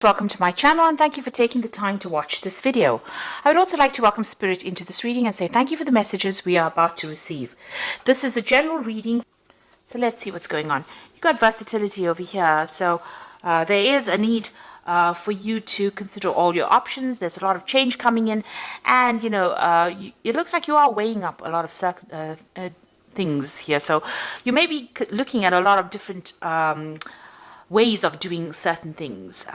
Welcome to my channel and thank you for taking the time to watch this video. I would also like to welcome Spirit into this reading and say thank you for the messages we are about to receive. This is a general reading, so let's see what's going on. You've got versatility over here, so there is a need for you to consider all your options. There's a lot of change coming in, and it looks like you are weighing up a lot of things here. So you may be looking at a lot of different ways of doing certain things,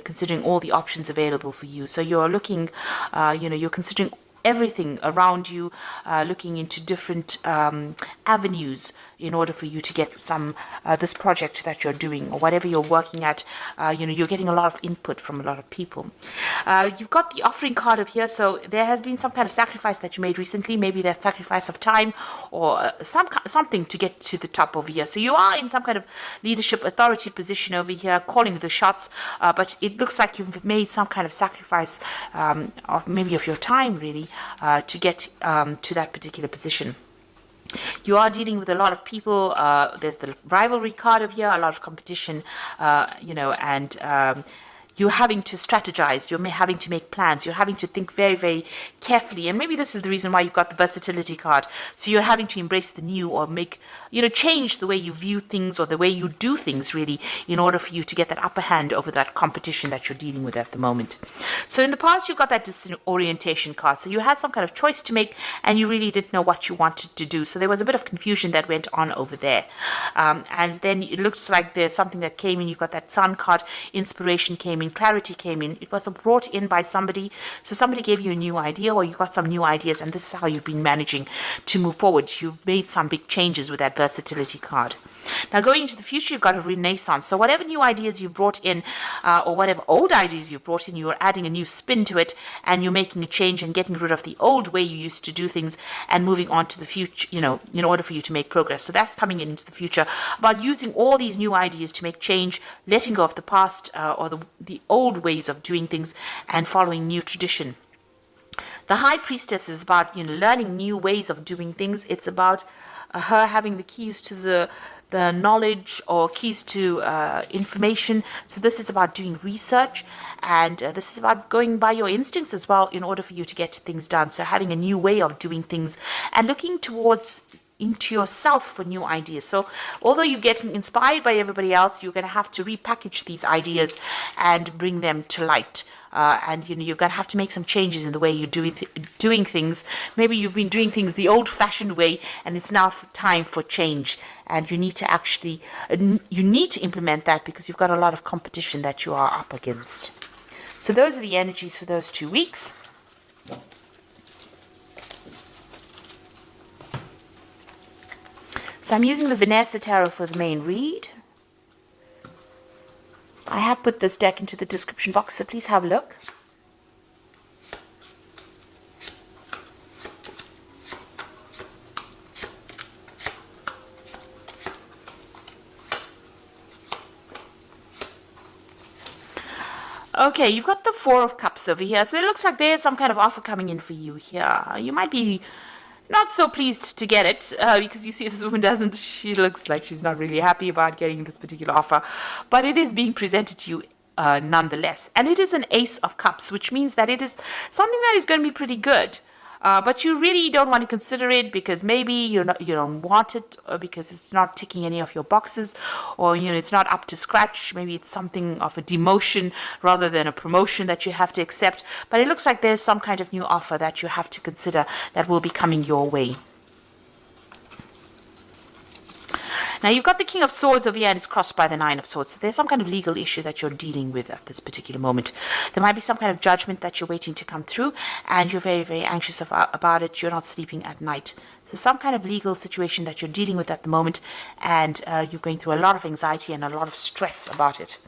considering all the options available for you. So you're looking, you're considering everything around you, looking into different avenues in order for you to get some this project that you're doing or whatever you're working at. You're getting a lot of input from a lot of people. You've got the offering card up here, so there has been some kind of sacrifice that you made recently, maybe that sacrifice of time or something to get to the top over here. So you are in some kind of leadership authority position over here, calling the shots, but it looks like you've made some kind of sacrifice of your time, really, to get to that particular position. You are dealing with a lot of people. There's the rivalry card over here, a lot of competition, and you're having to strategize, you're having to make plans, you're having to think very, very carefully. And maybe this is the reason why you've got the versatility card. So you're having to embrace the new or change the way you view things or the way you do things, really, in order for you to get that upper hand over that competition that you're dealing with at the moment. So in the past, you've got that disorientation card. So you had some kind of choice to make and you really didn't know what you wanted to do. So there was a bit of confusion that went on over there. And then it looks like there's something that came in. You've got that sun card, inspiration came in, clarity came in. It was brought in by somebody. So somebody gave you a new idea or you got some new ideas, and this is how you've been managing to move forward. You've made some big changes with that versatility card. Now going into the future, you've got a renaissance. So whatever new ideas you brought in or whatever old ideas you brought in, you're adding a new spin to it and you're making a change and getting rid of the old way you used to do things and moving on to the future, in order for you to make progress. So that's coming into the future, about using all these new ideas to make change, letting go of the past or the old ways of doing things and following new tradition. The High Priestess is about learning new ways of doing things. It's about her having the keys to the knowledge or keys to information. So this is about doing research, and this is about going by your instincts as well in order for you to get things done. So having a new way of doing things and looking into yourself for new ideas. So although you're getting inspired by everybody else, you're going to have to repackage these ideas and bring them to light. And you're going to have to make some changes in the way you're doing things. Maybe you've been doing things the old-fashioned way, and it's now time for change. And you need to implement that because you've got a lot of competition that you are up against. So those are the energies for those 2 weeks. So I'm using the Vanessa Tarot for the main read. I have put this deck into the description box, so please have a look. Okay, you've got the Four of Cups over here, so it looks like there's some kind of offer coming in for you here. You might be not so pleased to get it because you see this woman she looks like she's not really happy about getting this particular offer, but it is being presented to you nonetheless. And it is an Ace of Cups, which means that it is something that is going to be pretty good. But you really don't want to consider it because maybe you don't want it, or because it's not ticking any of your boxes, or it's not up to scratch. Maybe it's something of a demotion rather than a promotion that you have to accept. But it looks like there's some kind of new offer that you have to consider that will be coming your way. Now you've got the King of Swords over here and it's crossed by the Nine of Swords. So there's some kind of legal issue that you're dealing with at this particular moment. There might be some kind of judgment that you're waiting to come through and you're very, very anxious about it. You're not sleeping at night. So some kind of legal situation that you're dealing with at the moment, and you're going through a lot of anxiety and a lot of stress about it.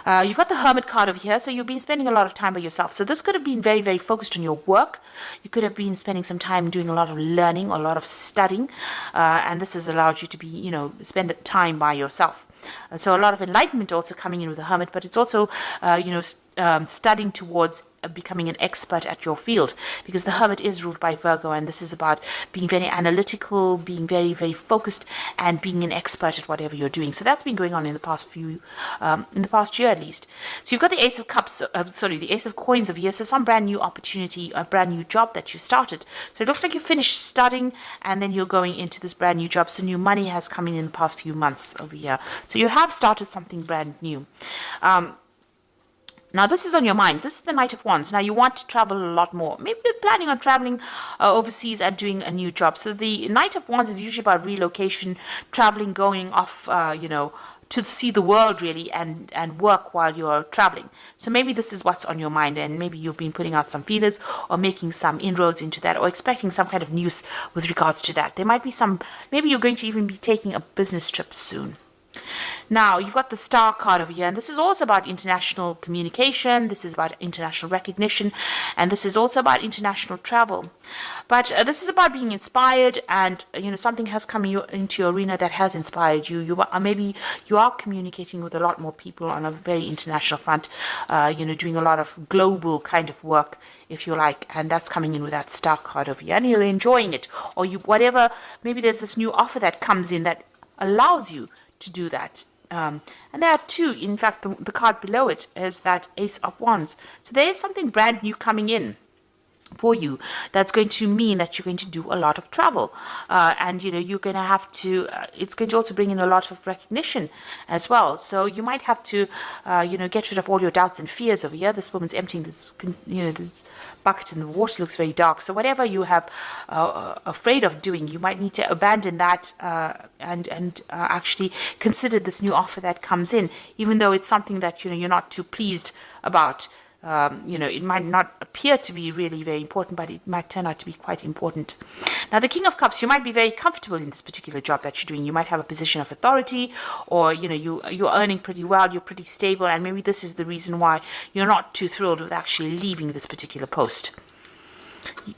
You've got the Hermit card over here, so you've been spending a lot of time by yourself. So this could have been very, very focused on your work. You could have been spending some time doing a lot of learning or a lot of studying, and this has allowed you to be, spend time by yourself. So a lot of enlightenment also coming in with the Hermit, but it's also, studying towards becoming an expert at your field, because the Hermit is ruled by Virgo, and this is about being very analytical, being very, very focused, and being an expert at whatever you're doing. So that's been going on in the past in the past year at least. So you've got the Ace of Cups, the Ace of Coins over here. So some brand new opportunity, a brand new job that you started. So it looks like you finished studying and then you're going into this brand new job. So new money has come in the past few months over here. So you have started something brand new. Now, this is on your mind. This is the Knight of Wands. Now, you want to travel a lot more. Maybe you're planning on traveling overseas and doing a new job. So the Knight of Wands is usually about relocation, traveling, going off, to see the world, really, and work while you're traveling. So maybe this is what's on your mind, and maybe you've been putting out some feelers or making some inroads into that, or expecting some kind of news with regards to that. There might be maybe you're going to even be taking a business trip soon. Now, you've got the Star card over here, and this is also about international communication, this is about international recognition, and this is also about international travel. But this is about being inspired, and, something has come into your arena that has inspired you. Maybe you are communicating with a lot more people on a very international front, doing a lot of global kind of work, if you like, and that's coming in with that Star card over here, and you're enjoying it, or maybe there's this new offer that comes in that allows you to do that. And there are two, in fact, the card below it is that Ace of Wands. So there is something brand new coming in for you that's going to mean that you're going to do a lot of travel, and you're going to have to it's going to also bring in a lot of recognition as well. So you might have to get rid of all your doubts and fears over here. This woman's emptying this this bucket, and the water looks very dark. So whatever you have afraid of doing, you might need to abandon that and actually consider this new offer that comes in, even though it's something that you're not too pleased about. It might not appear to be really very important, but it might turn out to be quite important. Now, the King of Cups, you might be very comfortable in this particular job that you're doing. You might have a position of authority, or, you're earning pretty well, you're pretty stable, and maybe this is the reason why you're not too thrilled with actually leaving this particular post.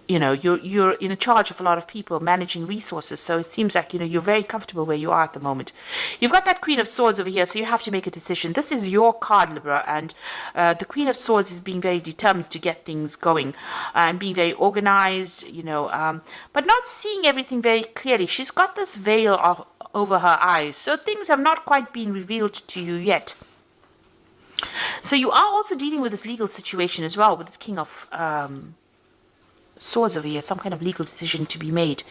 You're in charge of a lot of people, managing resources, so it seems like you're very comfortable where you are at the moment. You've got that Queen of Swords over here, so you have to make a decision. This is your card, Libra, and the Queen of Swords is being very determined to get things going and being very organized, but not seeing everything very clearly. She's got this veil over her eyes, so things have not quite been revealed to you yet. So you are also dealing with this legal situation as well, with this King of Swords over here, some kind of legal decision to be made.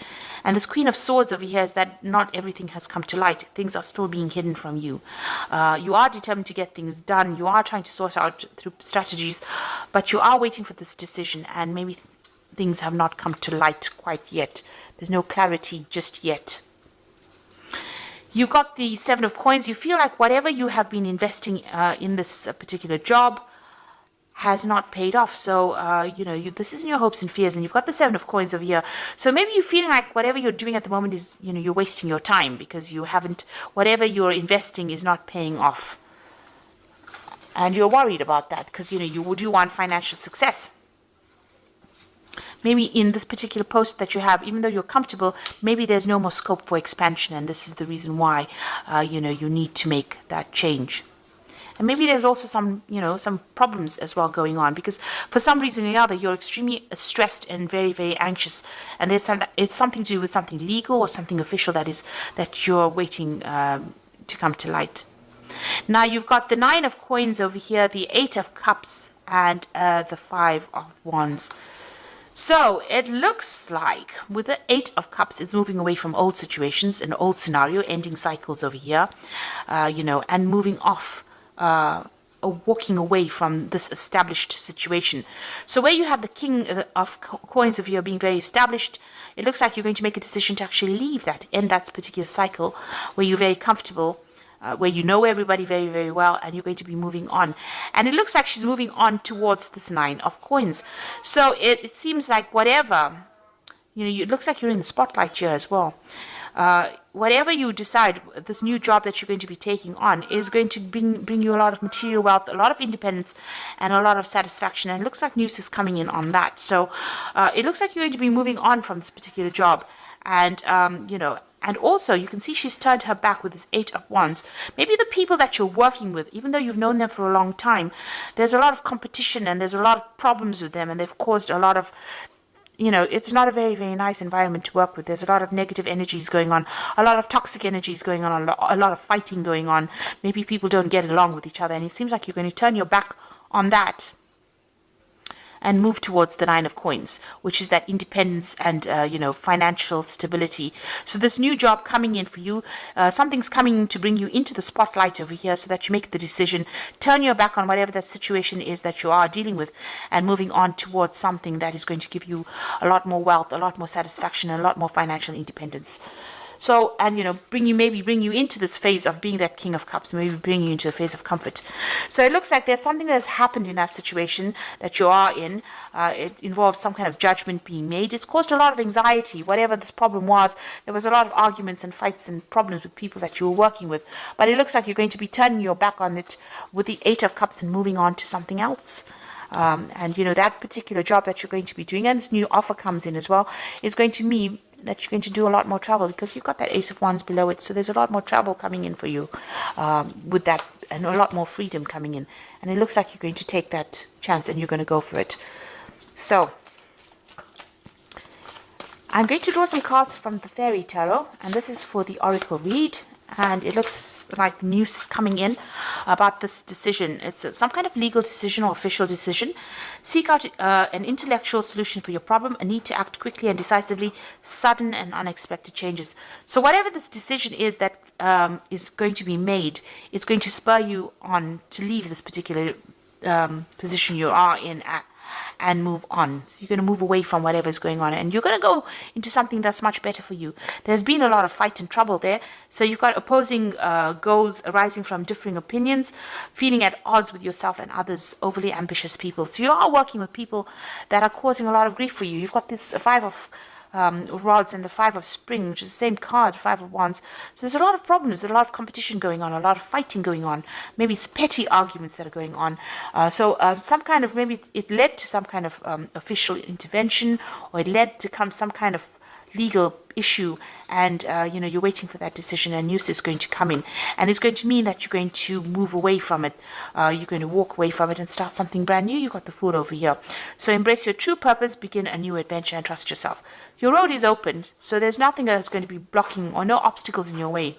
And this Queen of Swords over here is that not everything has come to light. Things are still being hidden from you. You are determined to get things done. You are trying to sort out through strategies, but you are waiting for this decision, and maybe things have not come to light quite yet. There's no clarity just yet. You got the Seven of Coins. You feel like whatever you have been investing in this particular job has not paid off. So, this is in your hopes and fears, and you've got the Seven of Coins over here. So maybe you're feeling like whatever you're doing at the moment is, you're wasting your time, because whatever you're investing is not paying off. And you're worried about that, because, you do want financial success. Maybe in this particular post that you have, even though you're comfortable, maybe there's no more scope for expansion, and this is the reason why, you need to make that change. And maybe there's also some problems as well going on, because for some reason or another, you're extremely stressed and very, very anxious. And it's something to do with something legal or something official that you're waiting to come to light. Now, you've got the Nine of Coins over here, the Eight of Cups, and the Five of Wands. So it looks like with the Eight of Cups, it's moving away from old situations, an old scenario, ending cycles over here, and moving off, or walking away from this established situation. So where you have the King of Coins over here being very established, it looks like you're going to make a decision to actually leave that, end that particular cycle where you're very comfortable, where you know everybody very, very well, and you're going to be moving on. And it looks like she's moving on towards this Nine of Coins. So it seems like whatever, it looks like you're in the spotlight here as well. Whatever you decide, this new job that you're going to be taking on is going to bring you a lot of material wealth, a lot of independence, and a lot of satisfaction. And it looks like news is coming in on that. So it looks like you're going to be moving on from this particular job. And, And also, you can see she's turned her back with this 8 of Wands. Maybe the people that you're working with, even though you've known them for a long time, there's a lot of competition and there's a lot of problems with them, and they've caused a lot of, it's not a very, very nice environment to work with. There's a lot of negative energies going on, a lot of toxic energies going on, a lot of fighting going on. Maybe people don't get along with each other, and it seems like you're going to turn your back on that and move towards the 9 of Coins, which is that independence and, financial stability. So this new job coming in for you, something's coming to bring you into the spotlight over here so that you make the decision, turn your back on whatever that situation is that you are dealing with, and moving on towards something that is going to give you a lot more wealth, a lot more satisfaction, and a lot more financial independence. So, and bring you into this phase of being that King of Cups, maybe bring you into a phase of comfort. So it looks like there's something that has happened in that situation that you are in. It involves some kind of judgment being made. It's caused a lot of anxiety. Whatever this problem was, there was a lot of arguments and fights and problems with people that you were working with. But it looks like you're going to be turning your back on it with the 8 of Cups and moving on to something else. And that particular job that you're going to be doing, and this new offer comes in as well, is going to mean that you're going to do a lot more travel, because you've got that Ace of Wands below it. So there's a lot more travel coming in for you with that, and a lot more freedom coming in. And it looks like you're going to take that chance and you're going to go for it. So I'm going to draw some cards from the Fairy Tarot, and this is for the Oracle read. And it looks like news is coming in about this decision. It's some kind of legal decision or official decision. Seek out an intellectual solution for your problem, a need to act quickly and decisively, sudden and unexpected changes. So whatever this decision is that is going to be made, it's going to spur you on to leave this particular position you are in and move on. So you're going to move away from whatever is going on, and you're going to go into something that's much better for you. There's been a lot of fight and trouble there, so you've got opposing goals arising from differing opinions, feeling at odds with yourself and others, overly ambitious people. So you are working with people that are causing a lot of grief for you. You've got this 5 of rods and the 5 of spring, which is the same card, 5 of wands. So there's a lot of problems, there's a lot of competition going on, a lot of fighting going on. Maybe it's petty arguments that are going on. Some kind of, maybe it led to some kind of official intervention, or it led to some kind of legal issue, and you're waiting for that decision, and news is going to come in, and it's going to mean that you're going to move away from it. You're going to walk away from it and start something brand new. You've got the Fool over here. So embrace your true purpose, begin a new adventure, and trust yourself. Your road is open, so there's nothing that's going to be blocking or no obstacles in your way.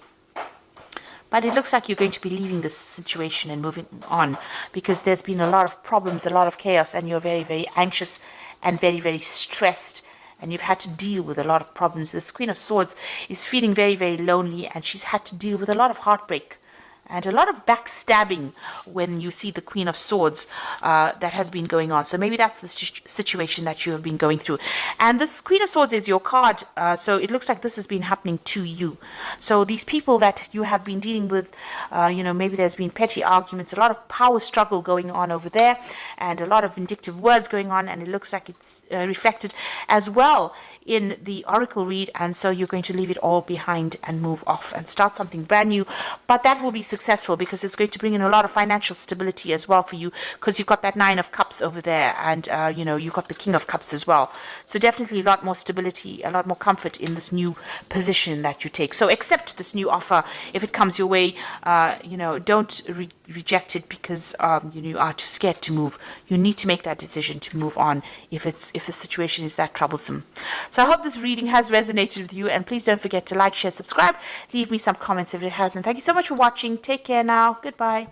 But it looks like you're going to be leaving this situation and moving on, because there's been a lot of problems, a lot of chaos, and you're very, very anxious and very, very stressed, and you've had to deal with a lot of problems. This Queen of Swords is feeling very, very lonely, and she's had to deal with a lot of heartbreak and a lot of backstabbing when you see the Queen of Swords that has been going on. So maybe that's the situation that you have been going through. And this Queen of Swords is your card, so it looks like this has been happening to you. So these people that you have been dealing with, maybe there's been petty arguments, a lot of power struggle going on over there, and a lot of vindictive words going on, and it looks like it's reflected as well in the Oracle read. And so you're going to leave it all behind and move off and start something brand new. But that will be successful, because it's going to bring in a lot of financial stability as well for you, because you've got that 9 of Cups over there, and you've got the King of Cups as well. So definitely a lot more stability, a lot more comfort in this new position that you take. So accept this new offer if it comes your way. Don't reject it because you are too scared to move. You need to make that decision to move on if the situation is that troublesome. So I hope this reading has resonated with you, and please don't forget to like, share, subscribe, leave me some comments if it hasn't. Thank you so much for watching. Take care now. Goodbye.